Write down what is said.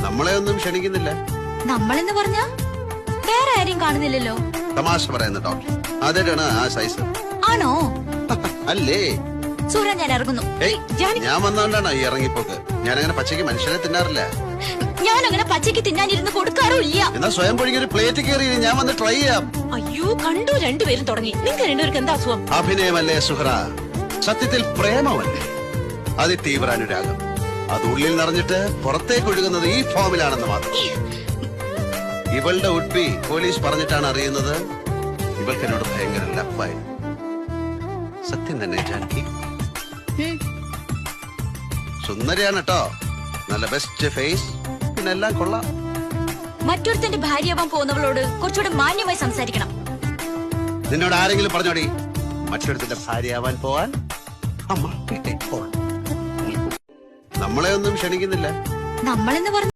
നമ്മളെ ഒന്നും ക്ഷണിക്കുന്നില്ല. നമ്മളെന്ന് പറഞ്ഞ വേറെ ആരെയും കാണുന്നില്ലല്ലോ. തമാശ പറയുന്ന ഡോക്ടർ അതാണ് ആ സൈസ്. ആണോ? അല്ലേ സൂര്യ, ഞാൻ ഇറങ്ങുന്നു. ഞാൻ വന്നോണ്ടാണ് ഈ ഇറങ്ങിപ്പോക്ക്. ഞാനങ്ങനെ പച്ചയ്ക്ക് മനുഷ്യനെ തിന്നാറില്ല. ഞാൻ അങ്ങനെ പച്ചയ്ക്ക് തിന്നാനിരുന്ന് കൊടുക്കാറുമില്ല. എന്നാ സ്വയം പൊഴിഞ്ഞൊരു പ്ലേറ്റ് കയറി ഞാൻ വന്ന് ട്രൈ ചെയ്യാം. അയ്യോ, കണ്ടു രണ്ടുപേരും തുടങ്ങി. നിങ്ങൾക്ക് രണ്ടുപേർക്ക് എന്താ അസുഖം? അഭിനയമല്ലേ സുഹറ, സത്യത്തിൽ പ്രേമമല്ലേ, അതിതീവ്ര അനുരാഗം. അത് ഉള്ളിൽ നിറഞ്ഞിട്ട് പുറത്തേക്ക് ഒഴുകുന്നത് ഈ ഫോമിലാണെന്ന് മാത്രം. ഇവളുടെ ഉഡ്ബി പോലീസ് പറഞ്ഞിട്ടാണ് അറിയുന്നത് ഇവൾക്ക് എന്നോട് ഭയങ്കര ലപ്പായി. സത്യം തന്നെ ജാനകി. സുന്ദരിയാണ് കേട്ടോ, നല്ല ബെസ്റ്റ് ഫേസ്, പിന്നെ എല്ലാം കൊള്ളാം. മറ്റൊരുത്തന്റെ ഭാര്യയാവാൻ പോകുന്നവളോട് കുറച്ചുകൂടെ മാന്യമായി സംസാരിക്കണം. നിന്നോട് ആരെങ്കിലും പറഞ്ഞോടി മറ്റൊരുത്തിന്റെ ഭാര്യയാവാൻ പോവാൻ? നമ്മളെ ഒന്നും ക്ഷണിക്കുന്നില്ല. നമ്മളെന്ന് പറഞ്ഞ